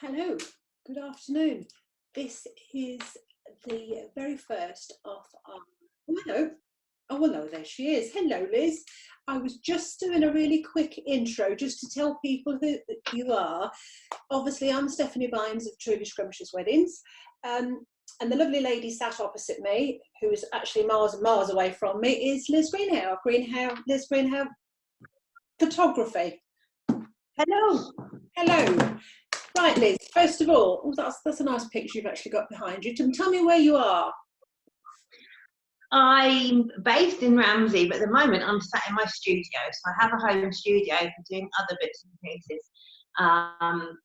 Hello, good afternoon. This is the very first of our. Oh, hello. Oh, well, no, there she is. Hello, Liz. I was just doing a really quick intro just to tell people who you are. Obviously, I'm Stephanie Bynes of Truly Scrumptious Weddings. And the lovely lady sat opposite me, who is actually miles and miles away from me, is Liz Greenhalgh. Liz Greenhalgh Photography. Hello. Hello. Right, Liz, first of all, that's a nice picture you've actually got behind you. Tell me where you are. I'm based in Ramsey, but at the moment I'm sat in my studio. So I have a home studio for doing other bits and pieces.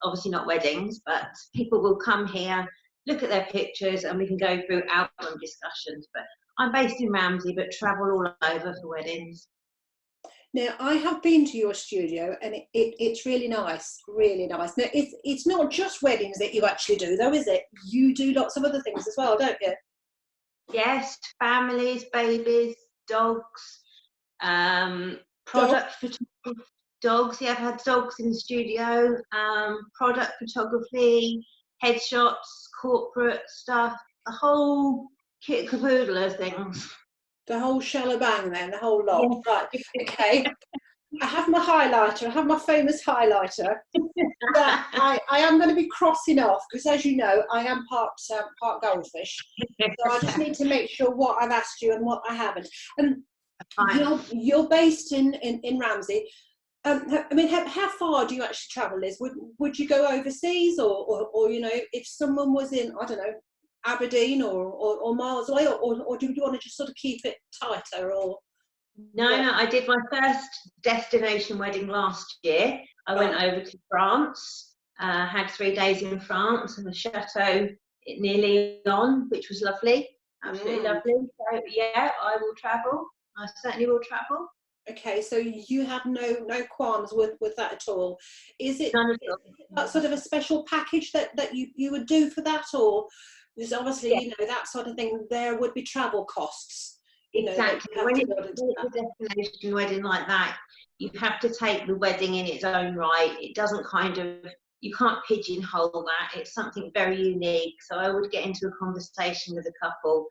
Obviously not weddings, but people will come here, look at their pictures, and we can go through album discussions. But I'm based in Ramsey, but travel all over for weddings. Now, I have been to your studio, and it's really nice, really nice. Now, it's not just weddings that you actually do, though, is it? You do lots of other things as well, don't you? Yes, families, babies, dogs, product photography. Dogs, yeah, I've had dogs in the studio, product photography, headshots, corporate stuff, the whole kit caboodle of things. The whole shellabang then, the whole lot. Yeah. Right, okay. I have my highlighter, I have my famous highlighter that I am going to be crossing off because, as you know, I am part goldfish. So I just need to make sure what I've asked you and what I haven't. And you're based in Ramsey. I mean, how far do you actually travel, Liz? Would you go overseas, or you know, if someone was in, I don't know, Aberdeen or miles away, or do you want to just sort of keep it tighter? Or No, I did my first destination wedding last year. I went over to France, had 3 days in France in the chateau near Lyon, which was lovely, absolutely lovely. So yeah, I will travel. I certainly will travel. Okay, so you have no qualms with that at all. Is it that sort of a special package that you would do for that, or because obviously you know that sort of thing, there would be travel costs. Exactly. When it's a destination wedding like that, you have to take the wedding in its own right. It doesn't you can't pigeonhole that. It's something very unique. So I would get into a conversation with a couple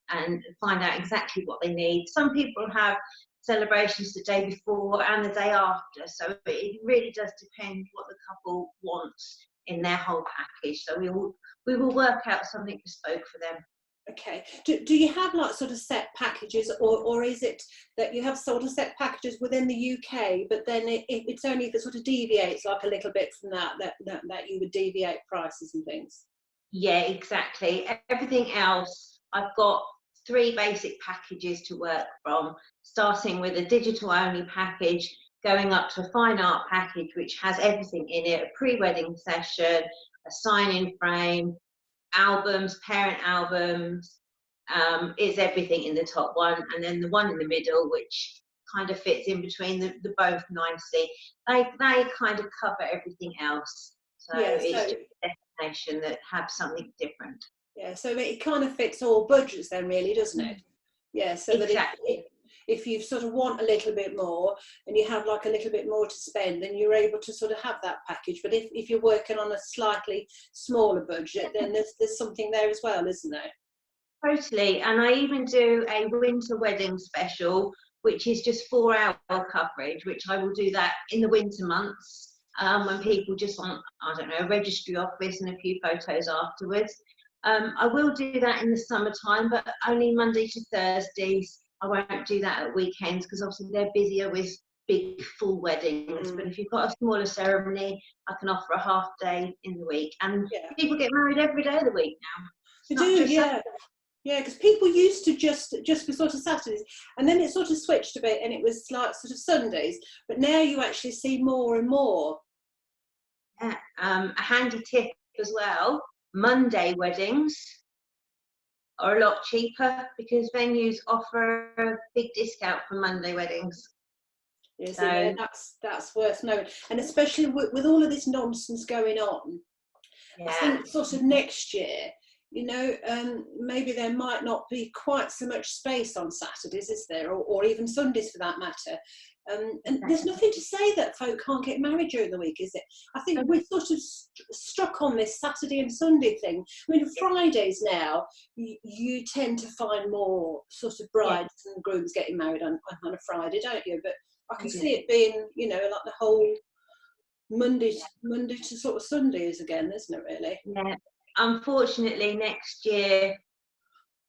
and find out exactly what they need. Some people have celebrations the day before and the day after. So it really does depend what the couple wants in their whole package. So we will work out something bespoke for them. Okay. Do you have like sort of set packages, or is it that you have sort of set packages within the UK, but then it's only if it sort of deviates like a little bit from that you would deviate prices and things? Yeah, exactly. Everything else, I've got 3 basic packages to work from, starting with a digital only package, going up to a fine art package, which has everything in it, a pre-wedding session, a sign-in frame, albums, parent albums, is everything in the top one, and then the one in the middle, which kind of fits in between the both nicely. They kind of cover everything else. So it's just a destination that have something different. Yeah, so it kind of fits all budgets then, really, doesn't it? Yeah, so exactly. That if you sort of want a little bit more and you have like a little bit more to spend, then you're able to sort of have that package. But if you're working on a slightly smaller budget, then there's something there as well, isn't there? Totally. And I even do a winter wedding special, which is just 4-hour coverage, which I will do that in the winter months, when people just want, I don't know, a registry office and a few photos afterwards. I will do that in the summertime, but only Monday to Thursdays. I won't do that at weekends because obviously they're busier with big full weddings. But if you've got a smaller ceremony, I can offer a half day in the week. And people get married every day of the week now. They do, yeah. Yeah, because people used to just be sort of Saturdays, and then it sort of switched a bit and it was like sort of Sundays, but now you actually see more and more. Yeah, a handy tip as well, Monday weddings are a lot cheaper because venues offer a big discount for Monday weddings. Yeah, so that's worth knowing, and especially with all of this nonsense going on. I think sort of next year, you know, maybe there might not be quite so much space on Saturdays, is there, or even Sundays for that matter. And there's nothing to say that folk can't get married during the week, is it? I think we're sort of struck on this Saturday and Sunday thing. I mean, Fridays now, you tend to find more sort of brides and grooms getting married on a Friday, don't you? But I can see it being, you know, like the whole Monday to sort of Sundays again, isn't it, really? Yeah. Unfortunately, next year,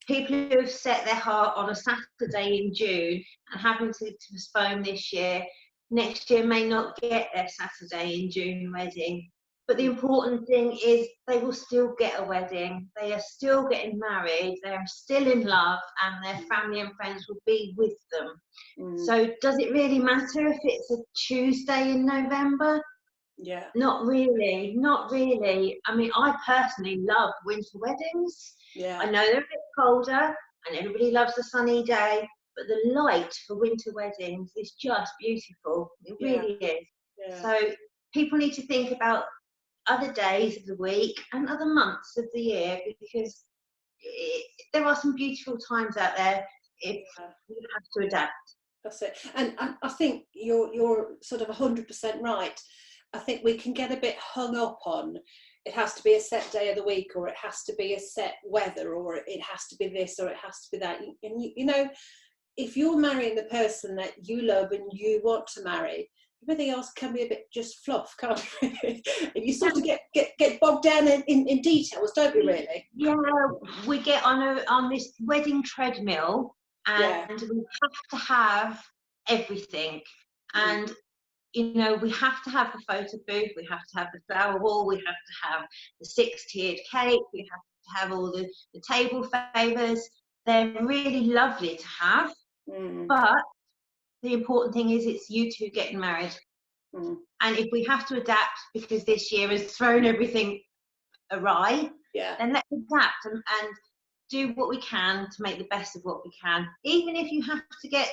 people who have set their heart on a Saturday in June and having to postpone this year, next year may not get their Saturday in June wedding. But the important thing is they will still get a wedding. They are still getting married. They are still in love, and their family and friends will be with them. So does it really matter if it's a Tuesday in November? Yeah. Not really, not really. I mean, I personally love winter weddings. Yeah. I know they're a bit colder and everybody loves a sunny day, but the light for winter weddings is just beautiful. It really is. Yeah. So people need to think about other days of the week and other months of the year, because there are some beautiful times out there if you have to adapt. That's it. And I think you're sort of 100% right. I think we can get a bit hung up on it has to be a set day of the week, or it has to be a set weather, or it has to be this, or it has to be that. And you know, if you're marrying the person that you love and you want to marry, everything else can be a bit just fluff, can't it? And you sort of get bogged down in details, don't we, really? Yeah, we get on this wedding treadmill, and we have to have everything. And you know, we have to have the photo booth, we have to have the flower wall, we have to have the 6-tiered cake, we have to have all the table favours. They're really lovely to have, but the important thing is it's you two getting married. And if we have to adapt because this year has thrown everything awry, then let's adapt and do what we can to make the best of what we can. Even if you have to get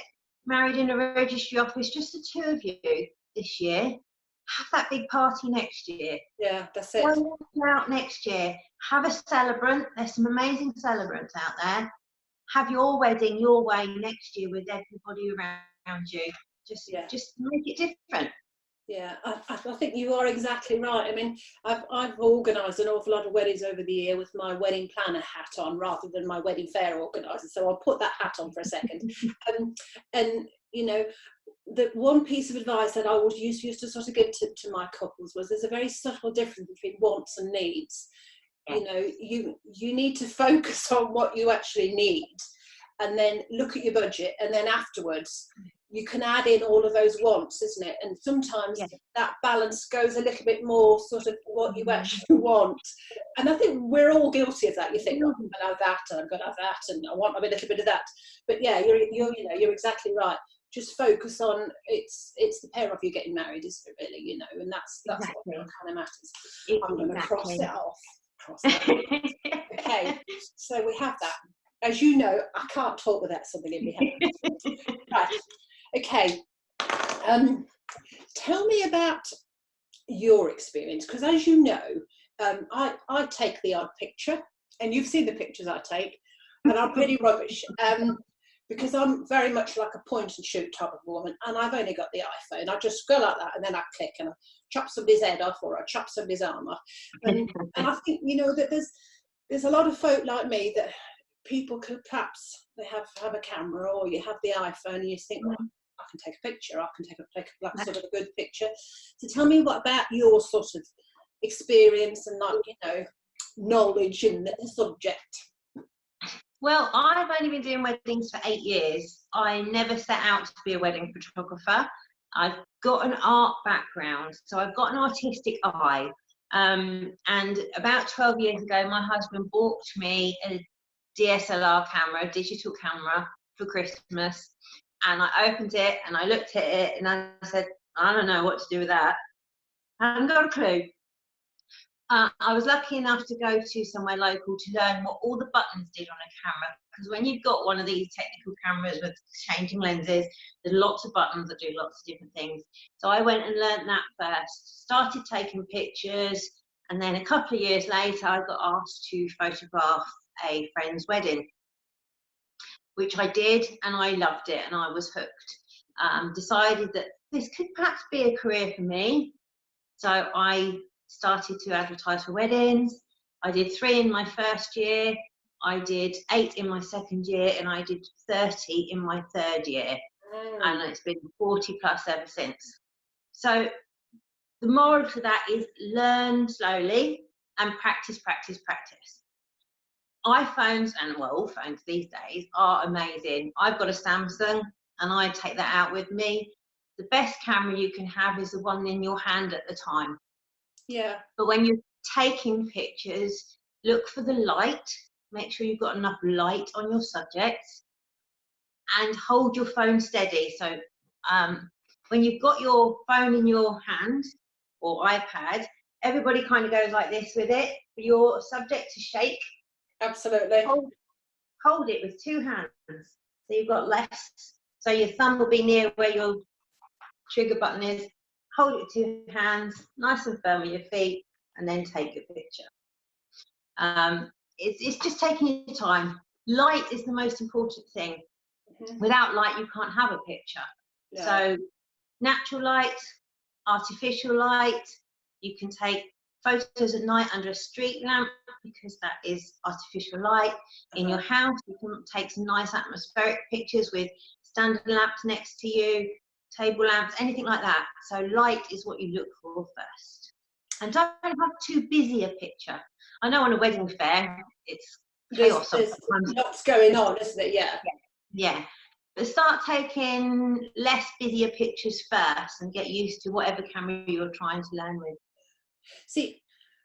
married in a registry office, just the two of you this year, have that big party next year. Yeah, that's it. Go out next year, have a celebrant. There's some amazing celebrants out there. Have your wedding your way next year with everybody around you. Just make it different. Yeah, I think you are exactly right. I mean, I've organised an awful lot of weddings over the year with my wedding planner hat on rather than my wedding fair organiser. So I'll put that hat on for a second. And you know, the one piece of advice that I always used to sort of give to my couples was there's a very subtle difference between wants and needs. You know, you need to focus on what you actually need, and then look at your budget, and then afterwards you can add in all of those wants, isn't it? And sometimes that balance goes a little bit more sort of what you actually want. And I think we're all guilty of that. You think, oh, I'm going to have that, and I'm going to have that, and I want a little bit of that. But yeah, you're exactly right. Just focus on it's the pair of you getting married, isn't it, really? You know, and that's what kind of matters. I'm going to cross it off. Okay, so we have that. As you know, I can't talk without something in my hand. Right. Okay. Tell me about your experience, because as you know, I take the odd picture, and you've seen the pictures I take, and I'm pretty rubbish. Because I'm very much like a point and shoot type of woman, and I've only got the iPhone. I just go like that, and then I click and I chop somebody's head off, or I chop somebody's arm off. And I think, you know, that there's a lot of folk like me that people could perhaps they have a camera, or you have the iPhone, and you think, well, I can take a picture. I can take a sort of a good picture. So tell me what about your sort of experience and, like, you know, knowledge in the subject. Well, I've only been doing weddings for 8 years. I never set out to be a wedding photographer. I've got an art background, so I've got an artistic eye. And about 12 years ago, my husband bought me a DSLR camera, a digital camera, for Christmas. And I opened it and I looked at it and I said, I don't know what to do with that. I haven't got a clue. I was lucky enough to go to somewhere local to learn what all the buttons did on a camera, because when you've got one of these technical cameras with changing lenses, there's lots of buttons that do lots of different things. So I went and learned that first, started taking pictures, and then a couple of years later I got asked to photograph a friend's wedding, which I did, and I loved it and I was hooked. decided that this could perhaps be a career for me. So I started to advertise for weddings. I did 3 in my first year, I did 8 in my second year, and I did 30 in my third year. And it's been 40 plus ever since. So the moral to that is learn slowly and practice, practice, practice. iPhones, and well, all phones these days are amazing. I've got a Samsung and I take that out with me. The best camera you can have is the one in your hand at the time. Yeah. But when you're taking pictures, look for the light. Make sure you've got enough light on your subjects, and hold your phone steady. So when you've got your phone in your hand or iPad, everybody kind of goes like this with it. For your subject to shake, Absolutely. Hold it with 2 hands. So you've got less. So your thumb will be near where your trigger button is. Hold it with 2 hands, nice and firm with your feet, and then take your picture. It's just taking your time. Light is the most important thing. Without light, you can't have a picture. No. So natural light, artificial light. You can take photos at night under a street lamp because that is artificial light. In your house, you can take some nice atmospheric pictures with standard lamps next to you, table lamps, anything like that. So light is what you look for first. And don't have too busy a picture. I know on a wedding fair, it's chaos. There's lots going on, isn't it? Yeah. Yeah. But start taking less busier pictures first and get used to whatever camera you're trying to learn with. See,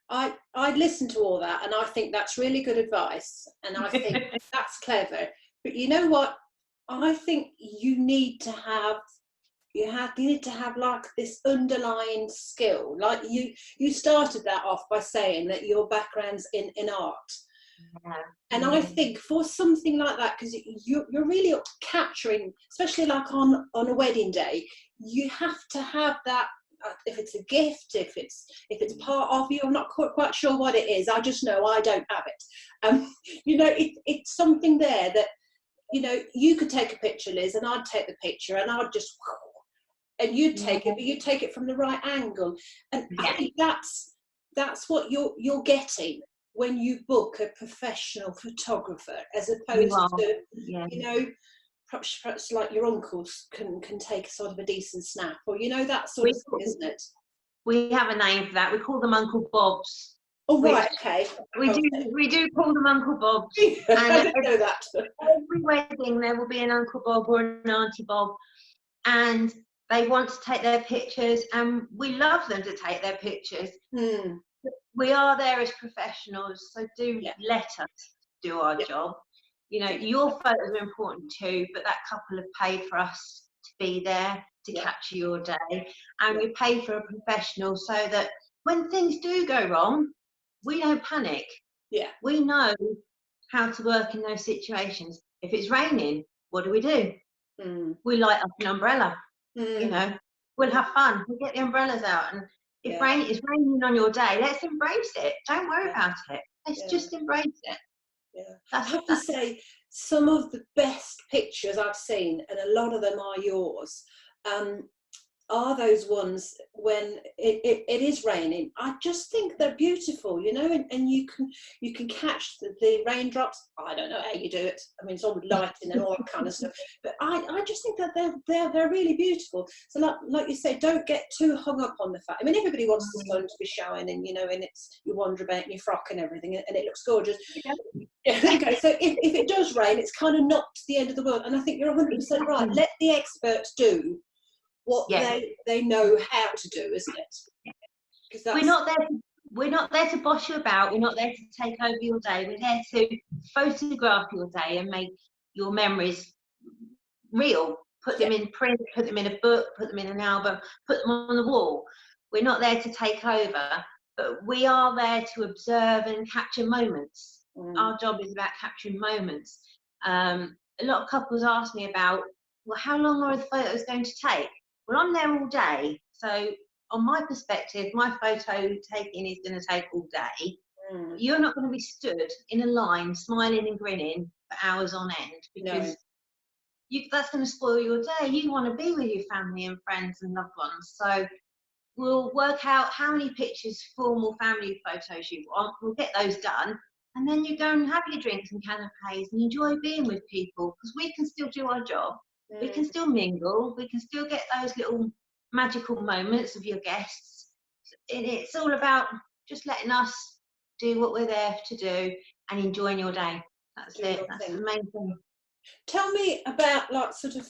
I listen to all that and I think that's really good advice and I think that's clever. But you know what? I think you need to have like this underlying skill. Like you started that off by saying that your background's in art. Yeah. And I think for something like that, because you're really capturing, especially like on a wedding day, you have to have that. If it's a gift, if it's part of you, I'm not quite sure what it is. I just know I don't have it. You know, it's something there that, you know, you could take a picture, Liz, and I'd take the picture, and I'd just, and you'd take it, but you'd take it from the right angle, and I think that's what you're getting when you book a professional photographer, as opposed to, you know, perhaps like your uncles can take sort of a decent snap, or, you know, that sort of thing, isn't it? We have a name for that. We call them Uncle Bobs. Oh, right, okay. We do call them Uncle Bobs. And I didn't know that. Every wedding there will be an Uncle Bob or an Auntie Bob, and they want to take their pictures, and we love them to take their pictures. We are there as professionals, so do let us do our job. You know, your photos are important too, but that couple have paid for us to be there to capture your day, and we pay for a professional so that when things do go wrong, we don't panic. Yeah, we know how to work in those situations. If it's raining, what do? We light up an umbrella. You know, we'll have fun. We'll get the umbrellas out, and if it's raining on your day, let's embrace it. Don't worry about it. Let's just embrace it. Yeah. I have to say, some of the best pictures I've seen, and a lot of them are yours, are those ones when it is raining. I just think they're beautiful, you know, and you can catch the raindrops. I don't know how you do it. I mean, it's all lighting and all that kind of stuff. But I just think that they're really beautiful. So like you say, don't get too hung up on the fact. I mean, everybody wants the sun to be shining, you know, and you wander about in your frock and everything, and it looks gorgeous. Yeah. Okay, so if it does rain, it's kind of not the end of the world. And I think you're 100% right. Let the experts do what they know how to do, isn't it? We're not there to boss you about. We're not there to take over your day. We're there to photograph your day and make your memories real. Put them in print, put them in a book, put them in an album, put them on the wall. We're not there to take over, but we are there to observe and capture moments. Our job is about capturing moments. A lot of couples ask me about, well, how long are the photos going to take? Well, I'm there all day, so on my perspective, my photo taking is going to take all day. You're not going to be stood in a line, smiling and grinning for hours on end, because that's going to spoil your day. You want to be with your family and friends and loved ones. So we'll work out how many pictures, formal family photos you want. We'll get those done. And then you go and have your drinks and canapes and enjoy being with people, because we can still do our job. We can still mingle. We can still get those little magical moments of your guests. And it's all about just letting us do what we're there to do and enjoying your day. That's it. That's the main thing. Tell me about, like, sort of,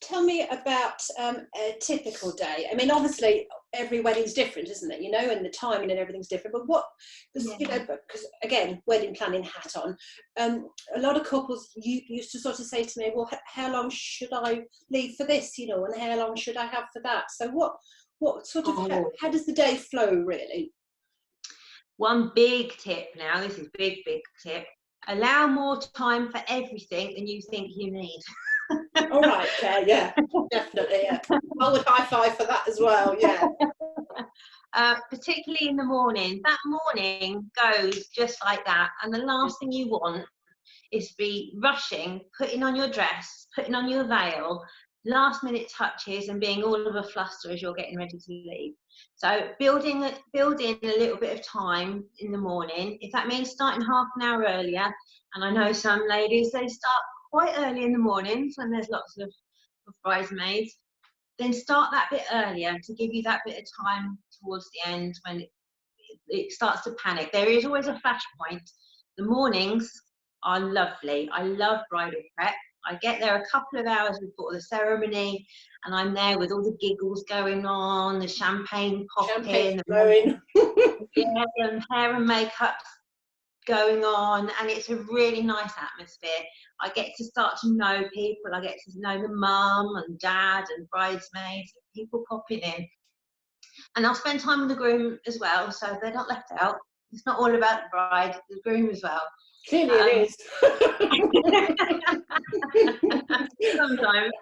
tell me about a typical day. I mean, obviously, every wedding's different, isn't it? You know, and the timing and everything's different. But what, because, you know, because again, wedding planning hat on, a lot of couples used to sort of say to me, well, how long should I leave for this, you know, and how long should I have for that? So what sort of, how does the day flow, really? One big tip now, this is big tip, allow more time for everything than you think you need. All right, yeah, definitely, yeah. I would high five for that as well, yeah. Particularly in the morning. That morning goes just like that, and the last thing you want is to be rushing, putting on your dress, putting on your veil, last minute touches, and being all of a fluster as you're getting ready to leave. So build in a little bit of time in the morning. If that means starting half an hour earlier, and I know some ladies, they start quite early in the mornings when there's lots of bridesmaids, then start that bit earlier to give you that bit of time towards the end when it starts to panic. There is always a flash point. The mornings are lovely. I love bridal prep. I get there a couple of hours before the ceremony, and I'm there with all the giggles going on, the champagne popping, flowing. yeah, and hair and makeup going on, and it's a really nice atmosphere. I get to start to know people. I get to know the mum and dad and bridesmaids and people popping in. And I'll spend time with the groom as well, so they're not left out. It's not all about the bride, the groom as well. Clearly it is. Sometimes.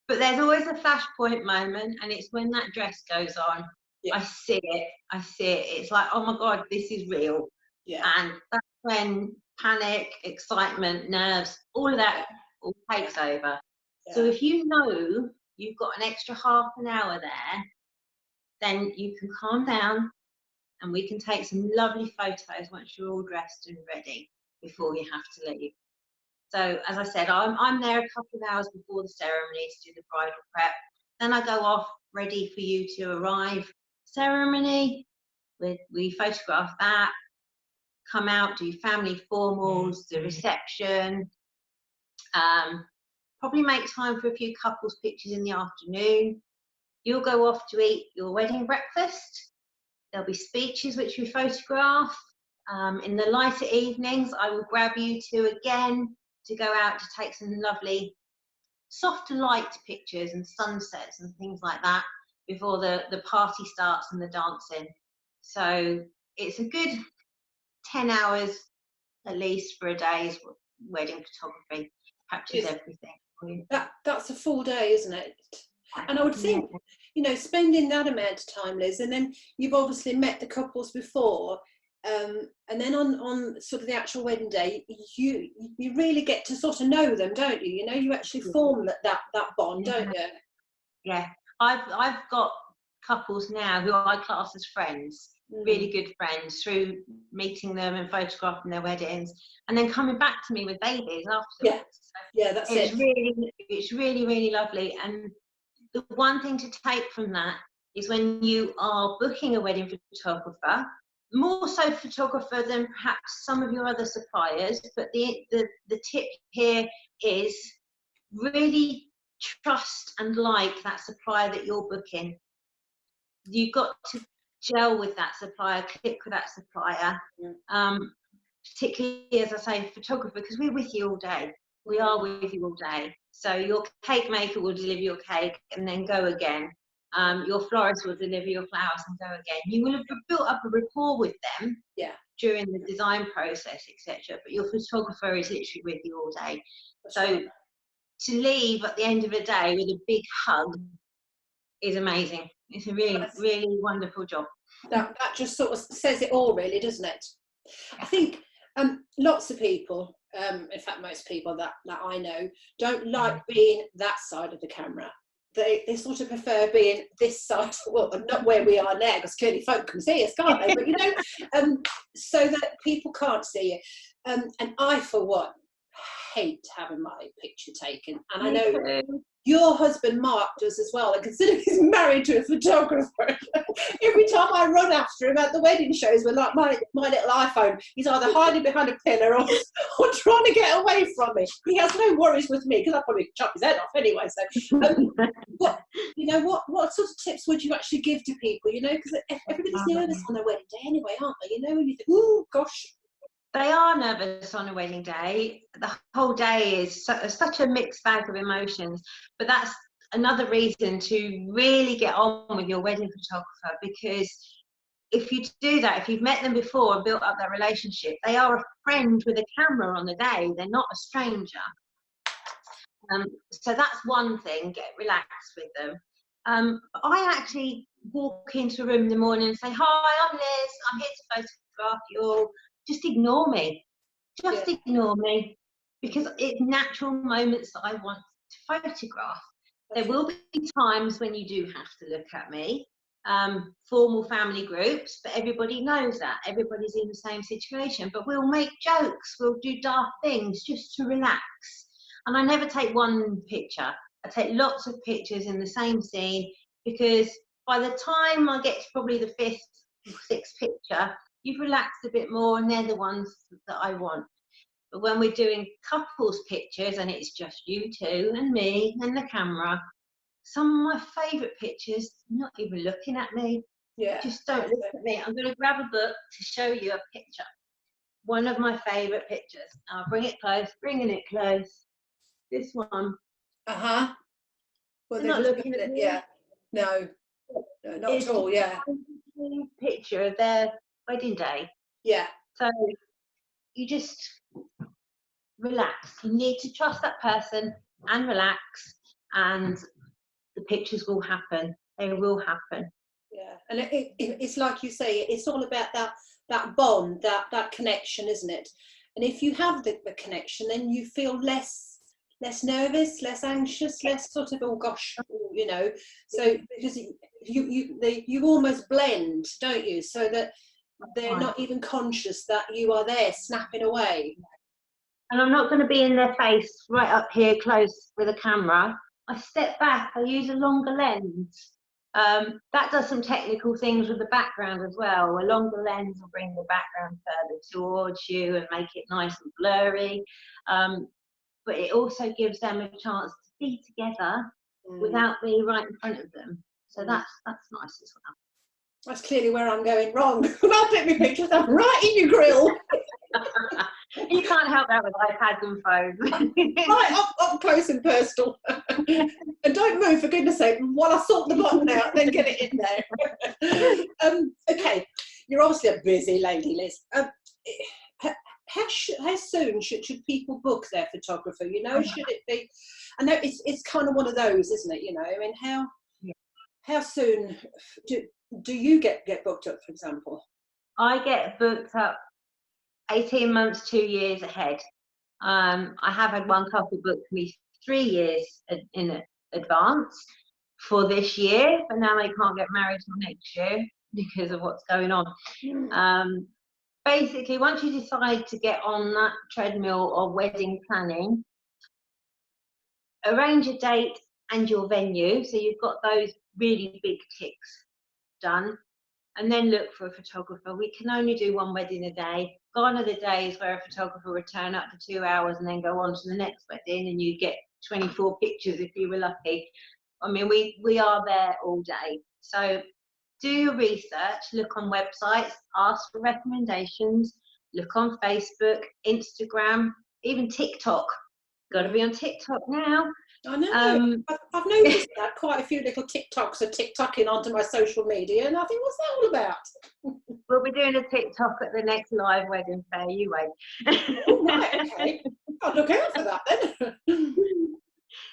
But there's always a flashpoint moment, and it's when that dress goes on. Yeah. I see it. It's like, oh my God, this is real. Yeah. And that's when panic, excitement, nerves, all of that all takes over. Yeah. So if you know you've got an extra half an hour there, then you can calm down and we can take some lovely photos once you're all dressed and ready before you have to leave. So as I said, I'm there a couple of hours before the ceremony to do the bridal prep. Then I go off ready for you to arrive. Ceremony, we photograph that, come out, do family formals, the reception, probably make time for a few couples pictures in the afternoon. You'll go off to eat your wedding breakfast. There'll be speeches which we photograph. In the lighter evenings, I will grab you two again to go out to take some lovely soft light pictures and sunsets and things like that before the party starts and the dancing. So it's a good 10 hours at least for a day's wedding photography. Captures everything. That's a full day, isn't it? And I would think, you know, spending that amount of time, Liz, and then you've obviously met the couples before, and then on sort of the actual wedding day, you really get to sort of know them, don't you? You know, you actually form that bond, don't you? Yeah, I've got couples now who I class as friends, really good friends, through meeting them and photographing their weddings, and then coming back to me with babies afterwards. Yeah, that's it. It's really lovely. And the one thing to take from that is when you are booking a wedding photographer, more so photographer than perhaps some of your other suppliers, but the tip here is really trust and like that supplier that you're booking. You've got to gel with that supplier, click with that supplier, particularly, as I say, photographer, because we're with you all day. We are with you all day. So your cake maker will deliver your cake and then go again. Your florist will deliver your flowers and go again. You will have built up a rapport with them during the design process, etc. But your photographer is literally with you all day. So to leave at the end of the day with a big hug is amazing. It's a really wonderful job. That just sort of says it all, really, doesn't it? I think lots of people in fact most people that I know, don't like being that side of the camera. They sort of prefer being this side, well, not where we are now, because clearly folk can see us, can't they? But you know, so that people can't see you. And I, for one, hate having my picture taken. And I know your husband Mark does as well. And considering he's married to a photographer, every time I run after him at the wedding shows with like my little iPhone, he's either hiding behind a pillar or trying to get away from me. He has no worries with me because I'll probably chop his head off anyway. So, what sort of tips would you actually give to people? You know, because everybody's nervous on their wedding day anyway, aren't they? You know, when you think, oh gosh. They are nervous on a wedding day. The whole day is such a mixed bag of emotions, but that's another reason to really get on with your wedding photographer, because if you do that, if you've met them before and built up that relationship, they are a friend with a camera on the day. They're not a stranger. So that's one thing, get relaxed with them. I actually walk into a room in the morning and say, hi, I'm Liz, I'm here to photograph you all. Just ignore me. Just ignore me, because it's natural moments that I want to photograph. There will be times when you do have to look at me, formal family groups, but everybody knows that. Everybody's in the same situation, but we'll make jokes, we'll do daft things just to relax. And I never take one picture. I take lots of pictures in the same scene, because by the time I get to probably the 5th or 6th picture, you've relaxed a bit more, and they're the ones that I want. But when we're doing couples pictures and it's just you two and me and the camera, some of my favourite pictures, not even looking at me. Just don't look at me. I'm going to grab a book to show you a picture. One of my favourite pictures. I'll bring it close, bringing it close. This one. Well, they're not looking at me. No, not at all. Picture of their wedding day. So you just relax. You need to trust that person and relax, and the pictures will happen. They will happen. And it's like you say, it's all about that bond, that connection, isn't it? And if you have the connection, then you feel less nervous, less anxious, less sort of, oh gosh, you know. So because you almost blend, don't you? So that they're not even conscious that you are there snapping away. And I'm not going to be in their face right up here close with a camera. I step back, I use a longer lens. That does some technical things with the background as well. A longer lens will bring the background further towards you and make it nice and blurry. But it also gives them a chance to be together without me right in front of them. So that's nice as well. That's clearly where I'm going wrong. When I take my pictures, I'm right in your grill. You can't help that with iPads and phones. Right up close and personal. And don't move, for goodness sake, while I sort the button out, then get it in there. Okay, you're obviously a busy lady, Liz. How soon should people book their photographer? You know, should it be? I know it's kind of one of those, isn't it? You know, I mean, how soon do you get booked up, for example? I get booked up 18 months, 2 years ahead. I have had one couple book me 3 years in advance for this year, but now they can't get married till next year because of what's going on. Basically, once you decide to get on that treadmill of wedding planning, arrange a date and your venue, so you've got those really big ticks done, and then look for a photographer. We can only do one wedding a day. Gone are the days where a photographer would turn up for 2 hours and then go on to the next wedding and you get 24 pictures if you were lucky. I mean, we are there all day. So do your research, look on websites, ask for recommendations, look on Facebook, Instagram, even TikTok. Got to be on TikTok now. I know. I've noticed that quite a few little TikToks are TikToking onto my social media, and I think, what's that all about? We'll be doing a TikTok at the next live wedding fair. You wait. Oh, right, okay. I'll look out for that then.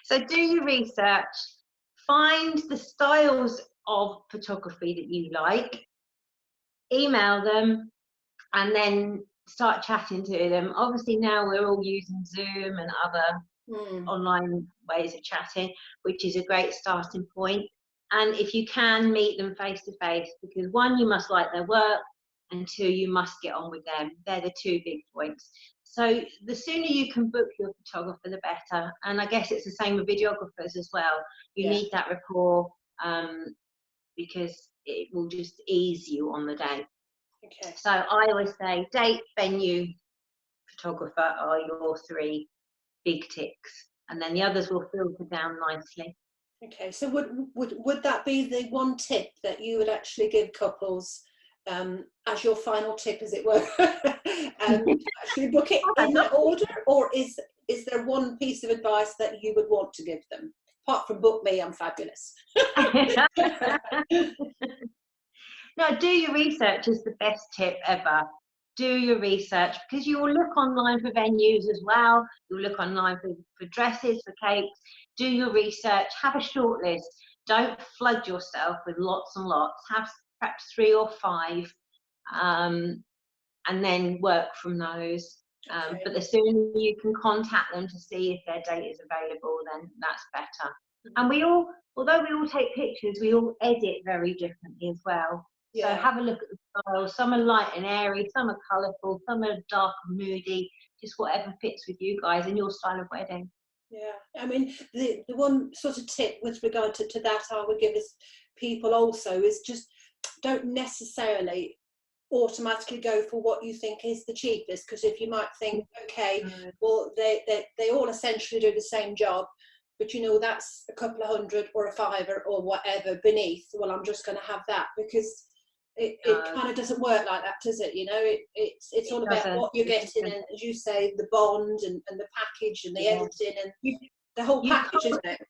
So do your research. Find the styles of photography that you like. Email them, and then start chatting to them. Obviously now we're all using Zoom and other online ways of chatting, which is a great starting point. And if you can, meet them face to face, because one, you must like their work, and two, you must get on with them. They're the two big points. So the sooner you can book your photographer, the better. And I guess it's the same with videographers as well. You need that rapport, because it will just ease you on the day. Okay. So I always say date, venue, photographer are your three big ticks, and then the others will filter down nicely. Okay, so would that be the one tip that you would actually give couples as your final tip, as it were? Actually book it in that order, or is there one piece of advice that you would want to give them? Apart from book me, I'm fabulous. No, do your research is the best tip ever. Do your research, because you will look online for venues as well. You'll look online for dresses, for cakes. Do your research. Have a short list. Don't flood yourself with lots and lots. Have perhaps 3 or 5, and then work from those. Okay. But the sooner you can contact them to see if their date is available, then that's better. And we all, although we all take pictures, we all edit very differently as well. So have a look at the styles. Some are light and airy, some are colourful, some are dark and moody, just whatever fits with you guys and your style of wedding. Yeah, I mean, the one sort of tip with regard to that I would give is people also is just don't necessarily automatically go for what you think is the cheapest, because if you might think, okay, well, they all essentially do the same job, but you know, that's a couple of $100 or a $5 or whatever beneath, well, I'm just going to have that, because it kind of doesn't work like that, does it? You know, it's all about what you're getting, and as you say, the bond and the package and the editing and the whole package, isn't it?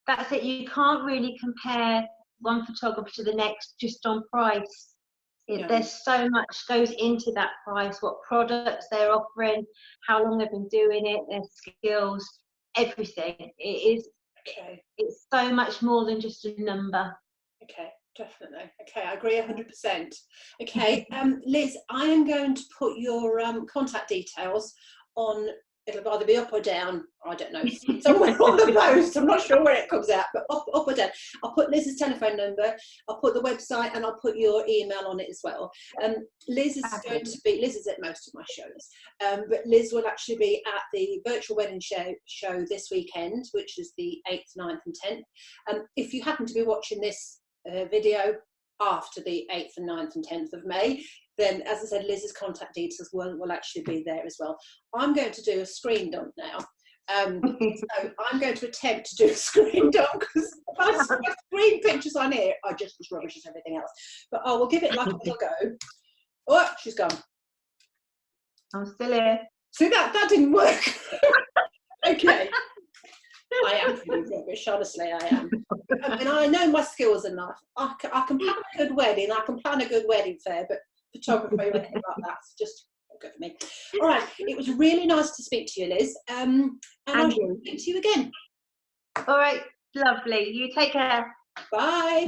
That's it. You can't really compare one photographer to the next just on price. There's so much goes into that price, what products they're offering, how long they've been doing it, their skills, everything. It's so much more than just a number. Okay. Definitely. Okay, I agree 100%. Okay, Liz, I am going to put your contact details on, it'll either be up or down, I don't know, somewhere on the post, I'm not sure where it comes out, but up or down. I'll put Liz's telephone number, I'll put the website, and I'll put your email on it as well. Liz is going to be, Liz is at most of my shows, but Liz will actually be at the virtual wedding show this weekend, which is the 8th, 9th and 10th. If you happen to be watching this video after the 8th and 9th and 10th of May, then as I said, Liz's contact details will actually be there as well. I'm going to do a screen dump now. So I'm going to attempt to do a screen dump, because my screen pictures on here are just as rubbish as everything else. But I will give it like a little go. Oh, she's gone. I'm still here. See, that didn't work. Okay. I am pretty rubbish, honestly, I am. And I know my skills in life. I can plan a good wedding, I can plan a good wedding fair, but photography or anything like that's just not good for me. All right, it was really nice to speak to you, Liz. And I'll speak to you again. All right, lovely. You take care. Bye.